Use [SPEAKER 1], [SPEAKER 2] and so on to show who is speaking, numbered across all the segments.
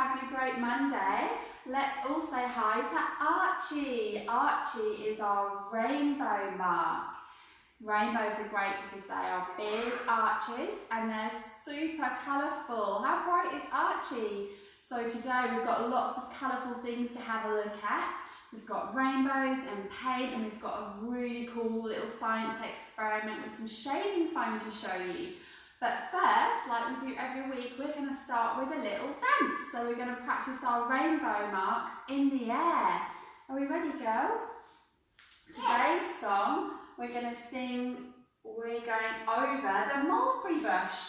[SPEAKER 1] having a great Monday. Let's all say hi to Archie. Archie is our rainbow mark. Rainbows are great because they are big arches and they're super colourful. How bright is Archie? So today we've got lots of colourful things to have a look at. We've got rainbows and paint, and we've got a really cool little science experiment with some shaving foam to show you. But first, like we do every week, we're going to start with a little dance. So we're going to practice our rainbow marks in the air. Are we ready, girls? Today's song, we're going to sing, we're going over the mulberry bush.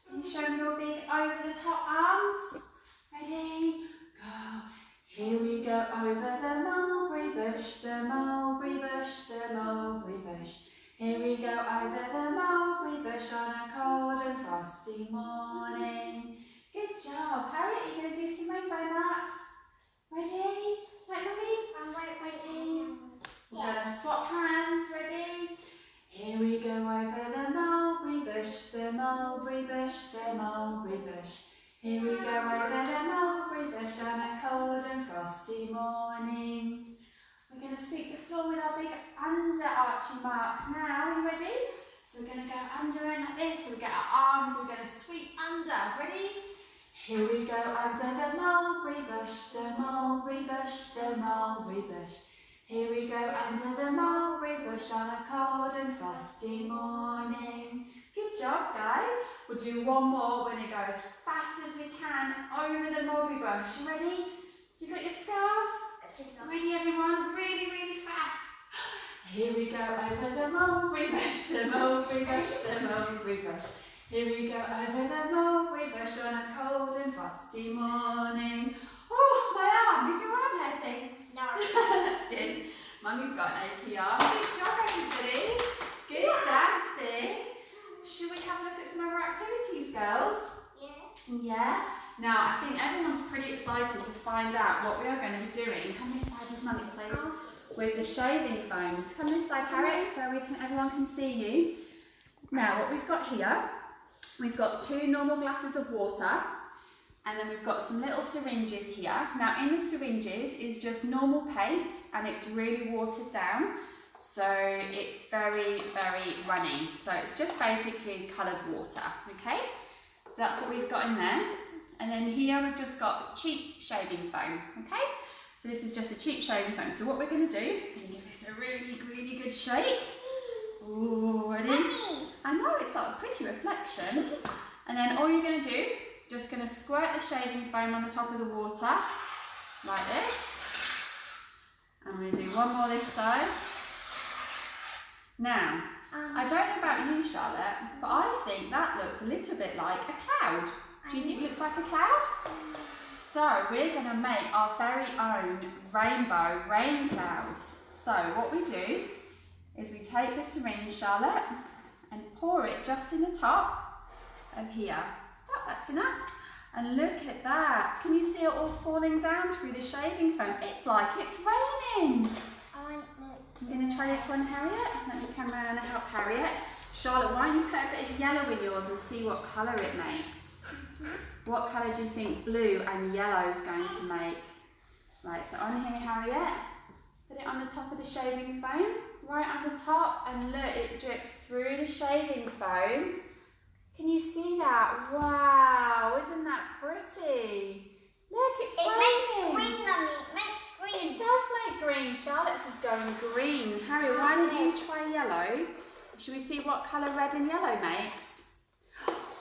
[SPEAKER 1] Can you show me your big over the top arms? Ready? Go. Here we go over the mulberry bush, the mulberry bush, the mulberry bush. Here we go over the mulberry bush on a cold and frosty morning. Good job. Harriet, you're going to do some rainbow marks. Ready? Like Mummy?
[SPEAKER 2] I'm ready.
[SPEAKER 1] We're going to swap hands. Ready? Here we go over the mulberry bush, the mulberry bush, the mulberry bush. Here we go over the mulberry bush on a cold and frosty morning. We're going to sweep the floor with our big under Archie marks now. Are you ready? So we're going to go under and like this. So we get our arms, we're going to sweep under. Ready? Here we go under the mulberry bush, the mulberry bush, the mulberry bush. Here we go under the mulberry bush on a cold and frosty morning. Good job, guys. We'll do one more. We're going to go as fast as we can over the mulberry bush. You ready? You got your scarves? Ready, everyone? Really, really fast. Here we go over the mulberry bush, the mulberry bush, the mulberry bush. Here we go over the mulberry bush on a cold and frosty morning. Oh, my arm. Is your arm hurting?
[SPEAKER 2] No.
[SPEAKER 1] That's good. Mummy's got an achy arm. Good job, everybody. Good dancing. Should we have a look at some other activities, girls?
[SPEAKER 2] Yeah.
[SPEAKER 1] Yeah? Now, I think everyone's pretty excited to find out what we are going to be doing. Come this side with Mummy, please. With the shaving foams. Come this side, Harriet, so everyone can see you. Now, what we've got here, we've got 2 normal glasses of water, and then we've got some little syringes here. Now, in the syringes is just normal paint, and it's really watered down. So it's very, very runny. So it's just basically coloured water, okay? So that's what we've got in there. And then here we've just got cheap shaving foam, okay? So this is just a cheap shaving foam. So what we're going to do, I'm going to give this a really, really good shake. Ooh, ready?
[SPEAKER 2] Mommy.
[SPEAKER 1] I know, it's like a pretty reflection. And then all you're going to do, just going to squirt the shaving foam on the top of the water, like this. I'm going to do one more this side. Now, I don't know about you, Charlotte, but I think that looks a little bit like a cloud. Do you think it looks like a cloud? So we're going to make our very own rainbow rain clouds. So what we do is we take the syringe, Charlotte, and pour it just in the top of here. Stop, that's enough. And look at that. Can you see it all falling down through the shaving foam? It's like it's raining. I'm going to try this one, Harriet. Let me come around and help Harriet. Charlotte, why don't you put a bit of yellow in yours and see what colour it makes? What colour do you think blue and yellow is going to make? Right, so on here, Harriet, put it on the top of the shaving foam, right on the top, and look, it drips through the shaving foam. Can you see that? Wow, isn't that pretty? Look, it's raining.
[SPEAKER 2] It makes green, Mummy. It makes green.
[SPEAKER 1] It does make green. Charlotte's is going green. Harry, why don't you try yellow? Should we see what colour red and yellow makes?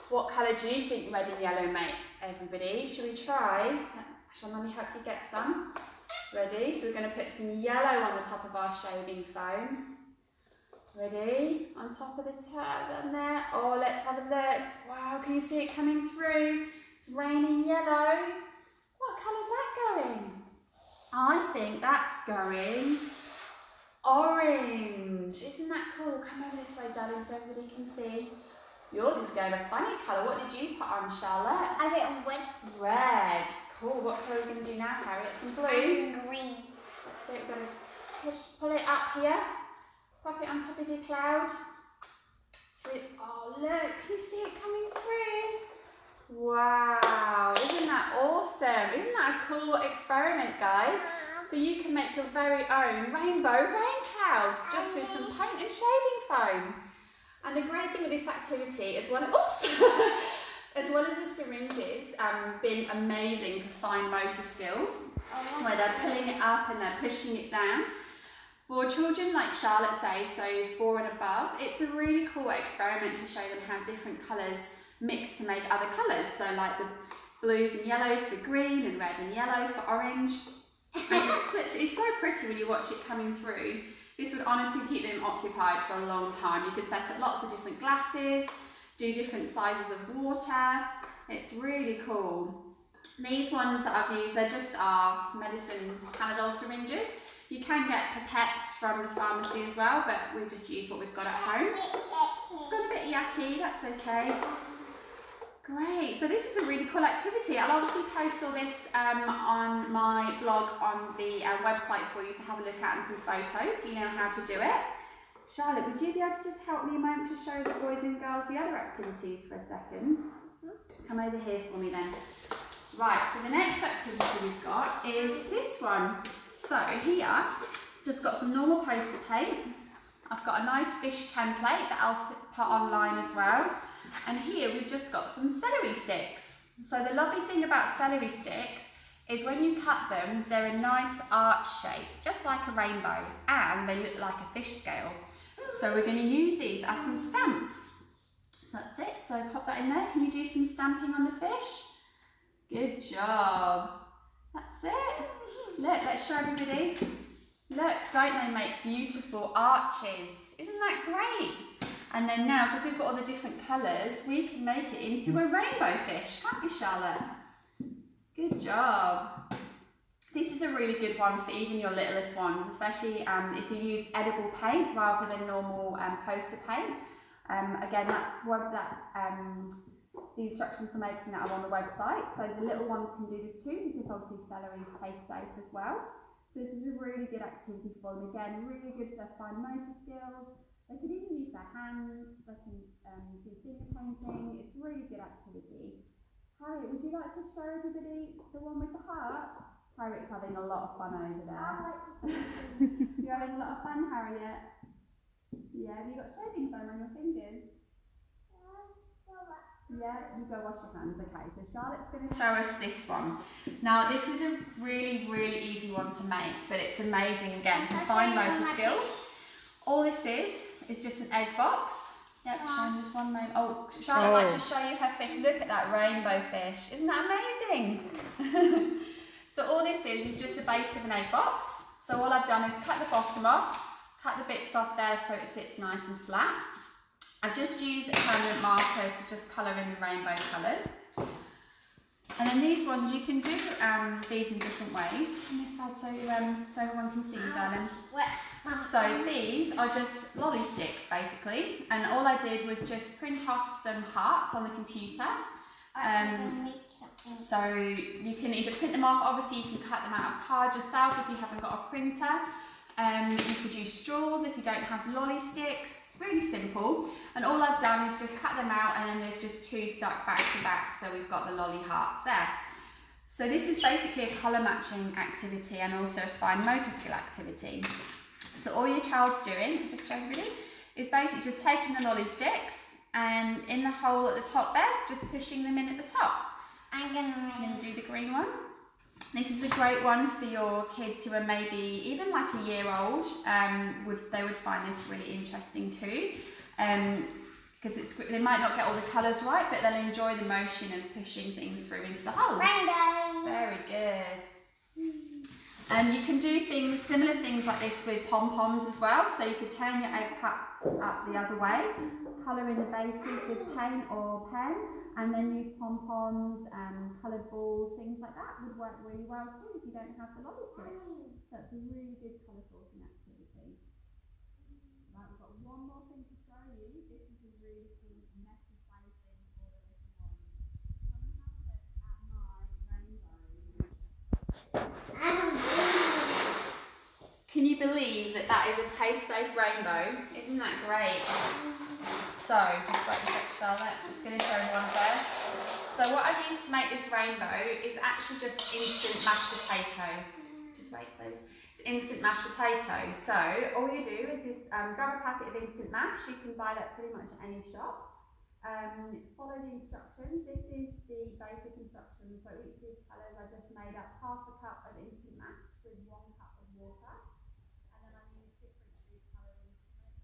[SPEAKER 1] What colour do you think red and yellow make, everybody? Should we try? Shall Mummy help you get some? Ready? So we're going to put some yellow on the top of our shaving foam. Ready? On top of the tub down there. Oh, let's have a look. Wow, can you see it coming through? It's raining yellow. What colour's that going? I think that's going orange. Isn't that cool? Come over this way, darling, so everybody can see. Yours is going a funny colour. What did you put on, Charlotte?
[SPEAKER 2] I put on red.
[SPEAKER 1] Red. Cool. What colour are we going to do now, Harriet? Some blue?
[SPEAKER 2] And green.
[SPEAKER 1] Let's see. We've got to pull it up here. Pop it on top of your cloud. Oh, look. Can you see it coming through? Wow. Isn't that awesome? awesome. Isn't that a cool experiment, guys? So you can make your very own rainbow rain clouds just with some paint and shaving foam. And the great thing with this activity, as well as the syringes being amazing for fine motor skills, where they're pulling it up and they're pushing it down. For children like Charlotte, say, so 4 and above, it's a really cool experiment to show them how different colours mix to make other colours. So like the blues and yellows for green and red and yellow for orange. And it's so pretty when you watch it coming through. This would honestly keep them occupied for a long time. You could set up lots of different glasses, do different sizes of water. It's really cool. These ones that I've used, they're just our medicine Panadol syringes. You can get pipettes from the pharmacy as well, but we just use what we've got at home. It's got a bit yucky, that's okay. Great, so this is a really cool activity. I'll obviously post all this on my blog on the website for you to have a look at and some photos so you know how to do it. Charlotte, would you be able to just help me a moment to show the boys and girls the other activities for a second? Come over here for me then. Right, so the next activity we've got is this one. So here, just got some normal poster paint. I've got a nice fish template that I'll put online as well. And here we've just got some celery sticks. So the lovely thing about celery sticks is when you cut them, they're a nice arch shape, just like a rainbow, and they look like a fish scale. So we're going to use these as some stamps. So that's it, so pop that in there. Can you do some stamping on the fish? Good job. That's it. Look, let's show everybody. Look, don't they make beautiful arches? Isn't that great? And then now, because we've got all the different colours, we can make it into a rainbow fish, can't we, Charlotte? Good job. This is a really good one for even your littlest ones, especially if you use edible paint rather than normal poster paint. Again, the instructions for making that are on the website, so the little ones can do this too, because obviously celery tastes safe as well. So this is a really good activity for them. Again, really good for their fine motor skills. They could even use their hands, they can do finger painting. It's a really good activity. Harriet, would you like to show everybody the one with the heart? Harriet's having a lot of fun over there. You're having a lot of fun, Harriet? Yeah, have you got shaving foam on your fingers? Yeah, you go wash your hands. Okay, so Charlotte's going to show us this one. Now, this is a really, really easy one to make, but it's amazing again for fine motor skills. All this is just an egg box. Yep, show me just one moment. Oh, Charlotte would like to show you her fish. Look at that rainbow fish. Isn't that amazing? So all this is just the base of an egg box. So all I've done is cut the bottom off, cut the bits off there so it sits nice and flat. I've just used a permanent marker to just colour in the rainbow colours. And then these ones, you can do these in different ways. On this side so everyone can see you, darling. So these are just lolly sticks basically, and all I did was just print off some hearts on the computer. So you can either print them off, obviously you can cut them out of card yourself if you haven't got a printer. You could use straws if you don't have lolly sticks. Really simple, and all I've done is just cut them out, and then there's just 2 stuck back to back, so we've got the lolly hearts there. So this is basically a colour matching activity and also a fine motor skill activity. So all your child's doing, just show everybody, is basically just taking the lolly sticks and in the hole at the top there, just pushing them in at the top. I'm going to do the green one. This is a great one for your kids who are maybe even like a year old. They would find this really interesting too, because they might not get all the colours right, but they'll enjoy the motion of pushing things through into the holes. Very good. You can do similar things like this with pom-poms as well. So you could turn your egg cup up the other way, colour in the bases with paint or pen, and then use pom-poms and coloured balls, things like that would work really well too if you don't have the lolly sticks. That's a really good colour sorting activity. Right, we've got one more thing to show you. This is a really cool messy play thing for the little ones. Come and have a look at my rainbow. Can you believe that is a taste safe rainbow? Isn't that great? So So, just wait a sec, Charlotte. I'm just going to show everyone first. So what I've used to make this rainbow is actually just instant mashed potato. Just wait, please. It's instant mashed potato. So all you do is just grab a packet of instant mash. You can buy that pretty much at any shop. Follow the instructions. This is the basic instructions. So each of these colours I just made up half a cup of instant mash with 1 cup of water. And then I use different food colouring to make that.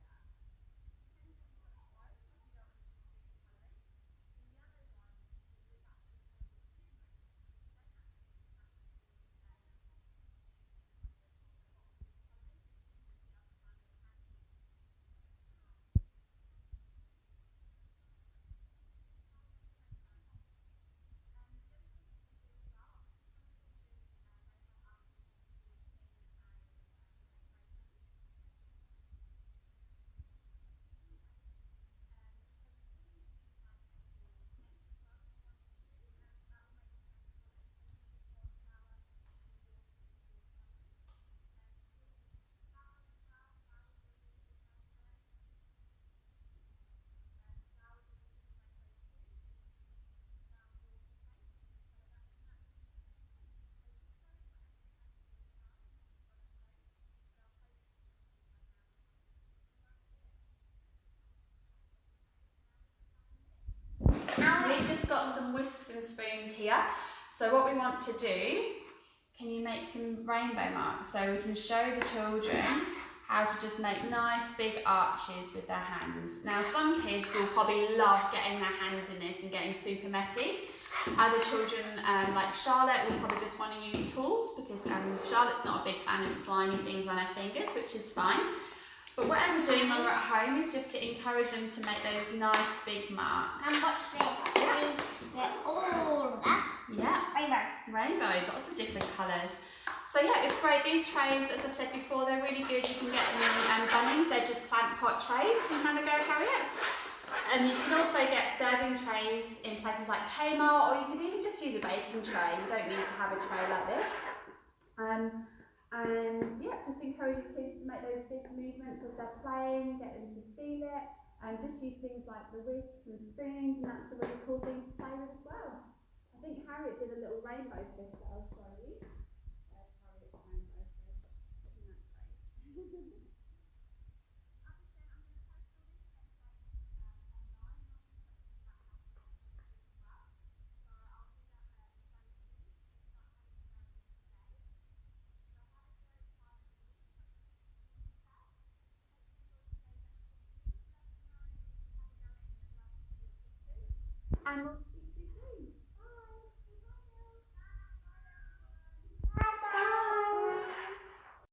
[SPEAKER 1] We've just got some whisks and spoons here. So what we want to do, can you make some rainbow marks so we can show the children how to just make nice big arches with their hands. Now some kids will probably love getting their hands in this and getting super messy. Other children like Charlotte will probably just want to use tools because Charlotte's not a big fan of slimy things on her fingers, which is fine. But what we're doing when we're at home is just to encourage them to make those nice big marks.
[SPEAKER 2] And watch this.
[SPEAKER 1] Yeah.
[SPEAKER 2] Get all of that.
[SPEAKER 1] Yeah.
[SPEAKER 2] Rainbow.
[SPEAKER 1] Rainbow, lots of different colours. So yeah, it's great. These trays, as I said before, they're really good. You can get them in Bunnings. They're just plant pot trays. You have a go, Harriet. You can also get serving trays in places like Kmart, or you can even just use a baking tray. You don't need to have a tray like this. And yeah, just encourage your kids to make those big movements as they're playing, get them to feel it, and just use things like the whisks and spoons, and that's a really cool thing to play with as well. I think Harriet did a little rainbow fish that I'll show you. There's Harriet's rainbow fish. Isn't that great? And